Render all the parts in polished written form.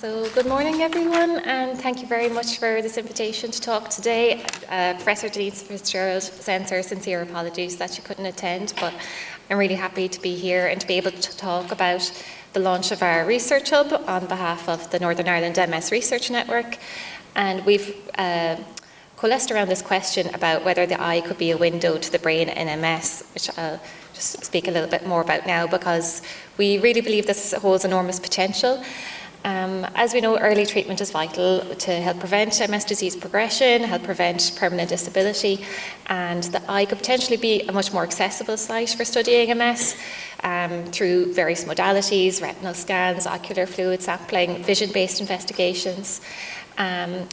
So good morning, everyone, and thank you very much for this invitation to talk today. Professor Denise Fitzgerald sends her sincere apologies that she couldn't attend, but I'm really happy to be here and to be able to talk about the launch of our research hub on behalf of the Northern Ireland MS Research Network. And we've coalesced around this question about whether the eye could be a window to the brain in MS, which I'll just speak a little bit more about now, because we really believe this holds enormous potential. As we know, early treatment is vital to help prevent MS disease progression, help prevent permanent disability, and the eye could potentially be a much more accessible site for studying MS through various modalities, retinal scans, ocular fluid sampling, vision-based investigations.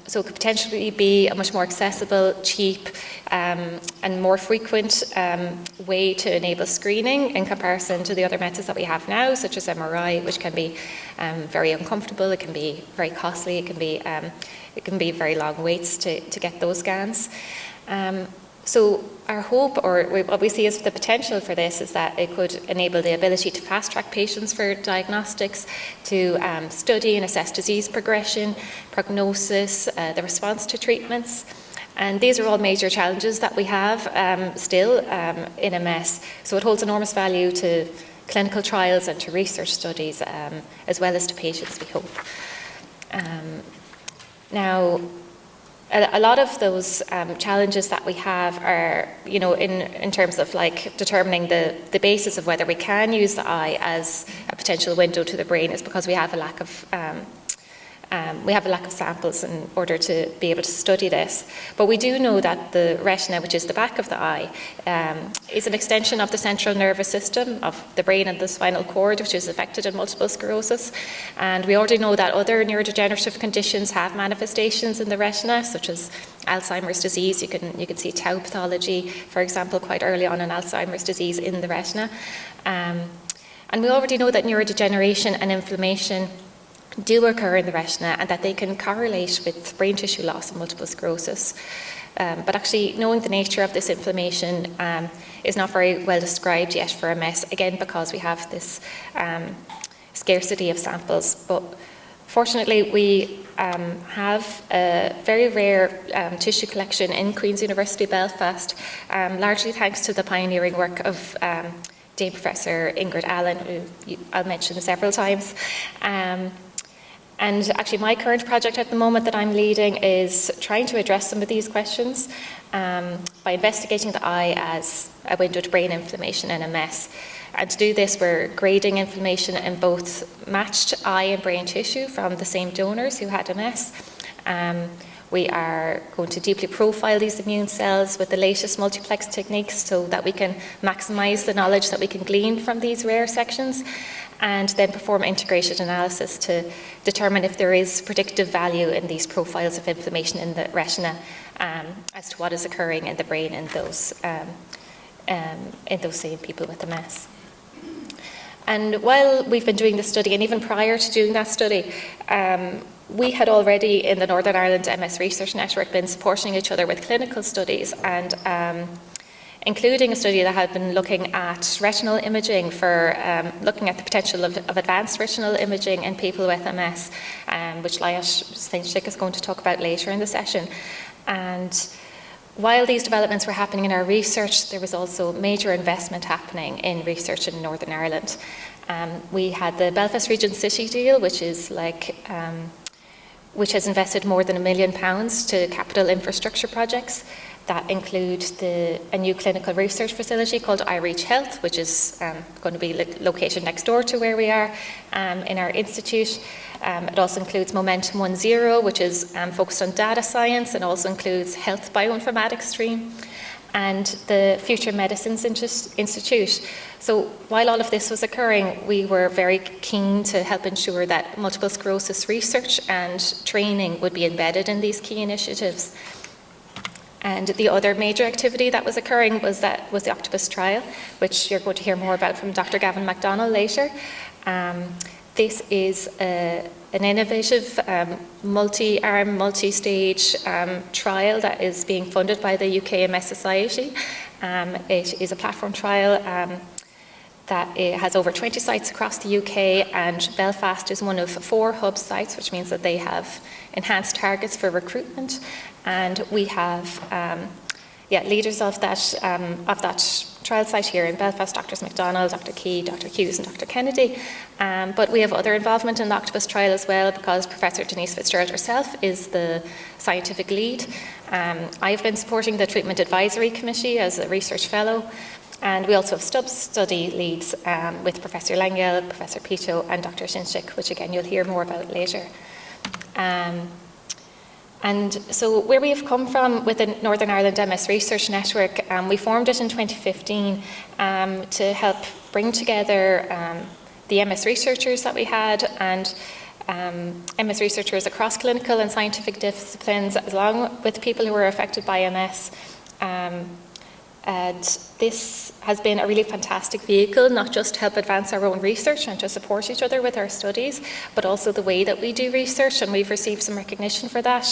So it could potentially be a much more accessible, cheap, and more frequent way to enable screening in comparison to the other methods that we have now, such as MRI, which can be very uncomfortable, it can be very costly, it can be very long waits to get those scans. So our hope, or what we see as the potential for this, is that it could enable the ability to fast-track patients for diagnostics, to study and assess disease progression, prognosis, the response to treatments. And these are all major challenges that we have still in MS. So it holds enormous value to clinical trials and to research studies, as well as to patients, we hope. Now, a lot of those challenges that we have are, in terms of like determining the basis of whether we can use the eye as a potential window to the brain, is because we have a lack of samples in order to be able to study this. But we do know that the retina, which is the back of the eye, is an extension of the central nervous system of the brain and the spinal cord, which is affected in multiple sclerosis. And we already know that other neurodegenerative conditions have manifestations in the retina, such as Alzheimer's disease. You can see tau pathology, for example, quite early on in Alzheimer's disease in the retina. And we already know that neurodegeneration and inflammation do occur in the retina, and that they can correlate with brain tissue loss and multiple sclerosis. But actually, knowing the nature of this inflammation is not very well described yet for MS, again, because we have this scarcity of samples. But fortunately, we have a very rare tissue collection in Queen's University Belfast, largely thanks to the pioneering work of Dame Professor Ingrid Allen, who I'll mention several times. And actually, my current project at the moment that I'm leading is trying to address some of these questions by investigating the eye as a window to brain inflammation in MS. And to do this, we're grading inflammation in both matched eye and brain tissue from the same donors who had MS. We are going to deeply profile these immune cells with the latest multiplex techniques so that we can maximize the knowledge that we can glean from these rare sections, and then perform integrated analysis to determine if there is predictive value in these profiles of inflammation in the retina as to what is occurring in the brain in those same people with MS. And while we've been doing this study, and even prior to doing that study, we had already in the Northern Ireland MS Research Network been supporting each other with clinical studies, and including a study that had been looking at retinal imaging for looking at the potential of advanced retinal imaging in people with MS, which Lajos Steinschik is going to talk about later in the session. And while these developments were happening in our research, there was also major investment happening in research in Northern Ireland. We had the Belfast Region City deal, which has invested more than £1 million to capital infrastructure projects that include a new clinical research facility called iReach Health, which is going to be located next door to where we are in our institute. It also includes Momentum 1.0, which is focused on data science, and also includes health bioinformatics stream, and the Future Medicines Institute. So while all of this was occurring, we were very keen to help ensure that multiple sclerosis research and training would be embedded in these key initiatives. And the other major activity that was occurring was the Octopus trial, which you're going to hear more about from Dr. Gavin MacDonald later. This is an innovative multi-arm, multi-stage trial that is being funded by the UK MS Society. It is a platform trial that it has over 20 sites across the UK, and Belfast is one of 4 hub sites, which means that they have enhanced targets for recruitment. And we have leaders of that trial site here in Belfast, Drs McDonald, Dr Key, Dr Hughes and Dr Kennedy. But we have other involvement in the Octopus trial as well, because Professor Denise Fitzgerald herself is the scientific lead. I've been supporting the Treatment Advisory Committee as a research fellow, and we also have study leads with Professor Langiel, Professor Pito and Dr Shinchik, which again you'll hear more about later. And so where we have come from with the Northern Ireland MS Research Network, we formed it in 2015 to help bring together the MS researchers that we had, and MS researchers across clinical and scientific disciplines, along with people who were affected by MS. And this has been a really fantastic vehicle, not just to help advance our own research and to support each other with our studies, but also the way that we do research, and we've received some recognition for that.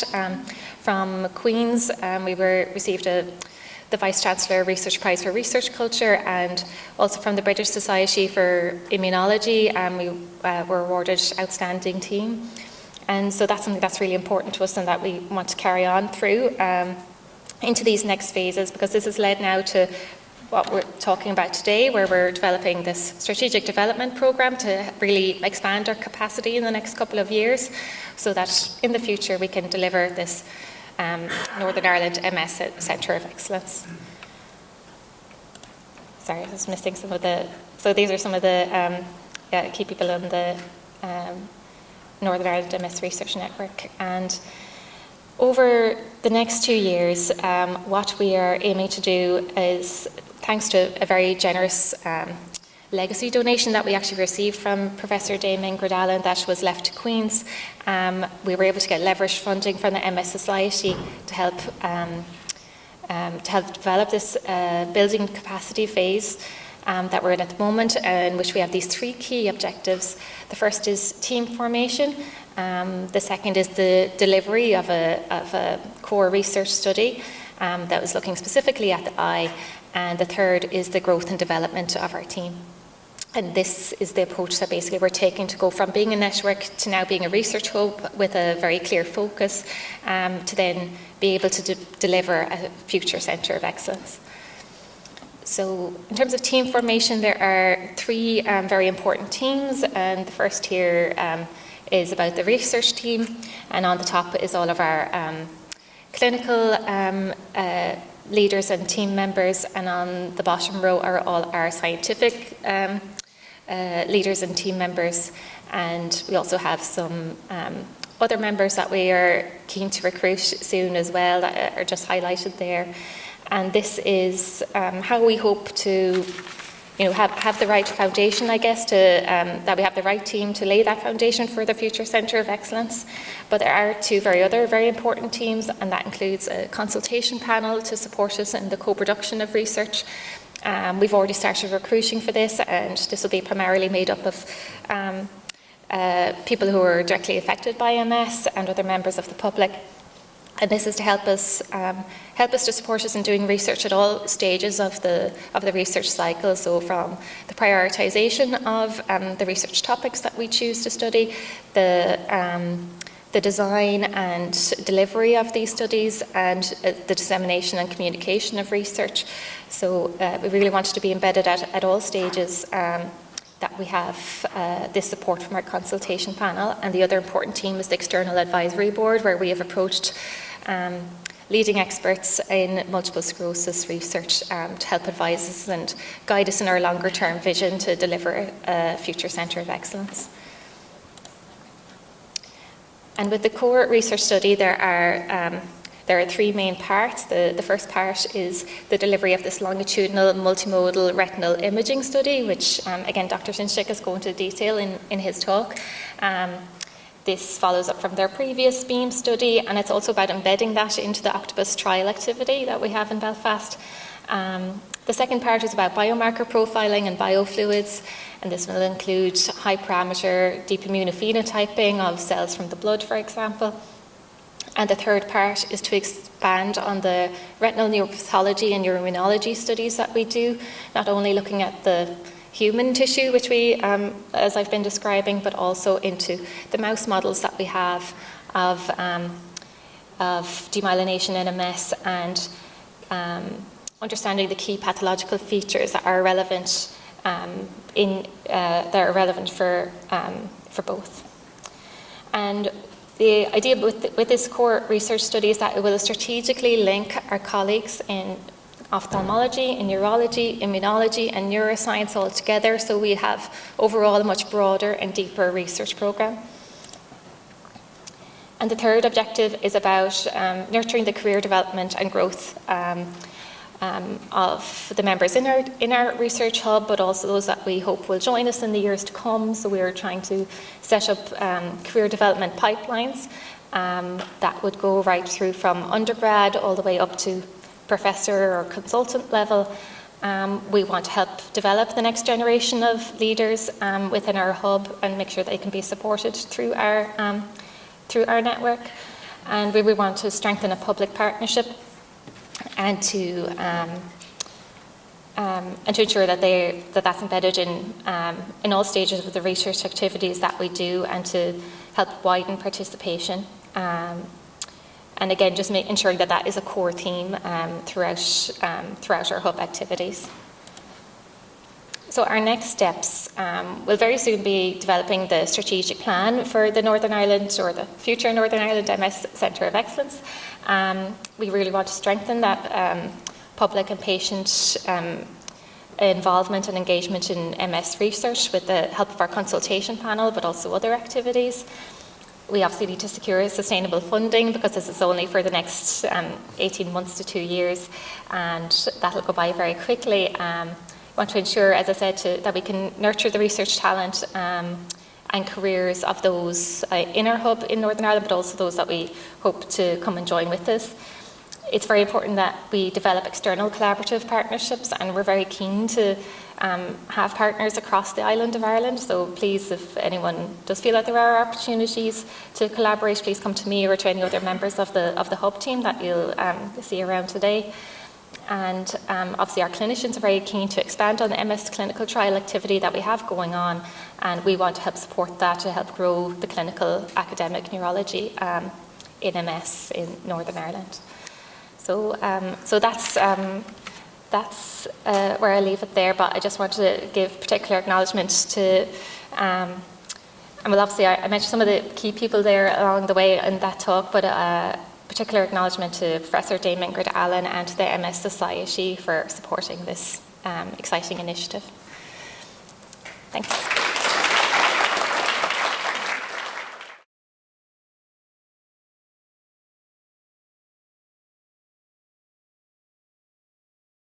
From Queen's, we received the Vice-Chancellor Research Prize for Research Culture, and also from the British Society for Immunology, we were awarded Outstanding Team. And so that's something that's really important to us and that we want to carry on through into these next phases, because this has led now to what we're talking about today, where we're developing this strategic development programme to really expand our capacity in the next couple of years, so that in the future we can deliver this Northern Ireland MS Centre of Excellence. Sorry, I was missing some of the... So these are some of the key people on the Northern Ireland MS Research Network. And over the next 2 years, what we are aiming to do is, thanks to a very generous legacy donation that we actually received from Professor Damien Gradallen that was left to Queen's, we were able to get leveraged funding from the MS Society to help develop this building capacity phase that we're in at the moment, in which we have these 3 key objectives. The first is team formation. The second is the delivery of a core research study that was looking specifically at the eye. And the third is the growth and development of our team. And this is the approach that basically we're taking to go from being a network to now being a research hub with a very clear focus, to then be able to deliver a future centre of excellence. So in terms of team formation, there are 3 very important teams, and the first here is about the research team, and on the top is all of our clinical leaders and team members, and on the bottom row are all our scientific leaders and team members. And we also have some other members that we are keen to recruit soon as well, that are just highlighted there. And this is how we hope to have the right foundation, I guess, that we have the right team to lay that foundation for the future Centre of Excellence. But there are 2 other very important teams, and that includes a consultation panel to support us in the co-production of research. We've already started recruiting for this, and this will be primarily made up of people who are directly affected by MS and other members of the public. And this is to help us to support us in doing research at all stages of the research cycle. So from the prioritisation of the research topics that we choose to study, the design and delivery of these studies, and the dissemination and communication of research. So we really wanted to be embedded at all stages. That we have this support from our consultation panel. And the other important team is the External Advisory Board, where we have approached leading experts in multiple sclerosis research to help advise us and guide us in our longer term vision to deliver a future Centre of Excellence. And with the core research study, there are 3 main parts. The first part is the delivery of this longitudinal multimodal retinal imaging study, which again Dr. Shinchik is going to detail in his talk. This follows up from their previous BEAM study, and it's also about embedding that into the Octopus trial activity that we have in Belfast. The second part is about biomarker profiling and biofluids, and this will include high parameter deep immunophenotyping of cells from the blood, for example. And the third part is to expand on the retinal neuropathology and neuroimmunology studies that we do, not only looking at the human tissue, which we, as I've been describing, but also into the mouse models that we have of demyelination in MS, and understanding the key pathological features that are relevant for both. And the idea with this core research study is that it will strategically link our colleagues in ophthalmology, in neurology, immunology, and neuroscience all together, so we have overall a much broader and deeper research programme. And the third objective is about nurturing the career development and growth of the members in our research hub, but also those that we hope will join us in the years to come. So we're trying to set up career development pipelines that would go right through from undergrad all the way up to professor or consultant level. We want to help develop the next generation of leaders within our hub and make sure they can be supported through our network. And we want to strengthen a public partnership and to ensure that that's embedded in all stages of the research activities that we do, and to help widen participation. And again, just ensuring that is a core theme throughout our hub activities. So our next steps will very soon be developing the strategic plan for the Northern Ireland, or the future Northern Ireland MS Centre of Excellence. We really want to strengthen that public and patient involvement and engagement in MS research with the help of our consultation panel, but also other activities. We obviously need to secure sustainable funding, because this is only for the next 18 months to 2 years, and that'll go by very quickly. We want to ensure, as I said, that we can nurture the research talent and careers of those in our hub in Northern Ireland, but also those that we hope to come and join with us. It's very important that we develop external collaborative partnerships, and we're very keen to have partners across the island of Ireland. So please, if anyone does feel that there are opportunities to collaborate, please come to me or to any other members of the hub team that you'll see around today. And obviously our clinicians are very keen to expand on the MS clinical trial activity that we have going on, and we want to help support that to help grow the clinical academic neurology in MS in Northern Ireland. So that's where I leave it there, but I just want to give particular acknowledgement to, and well, obviously I mentioned some of the key people there along the way in that talk, but particular acknowledgement to Professor Dame Ingrid Allen and to the MS Society for supporting this exciting initiative. Thanks.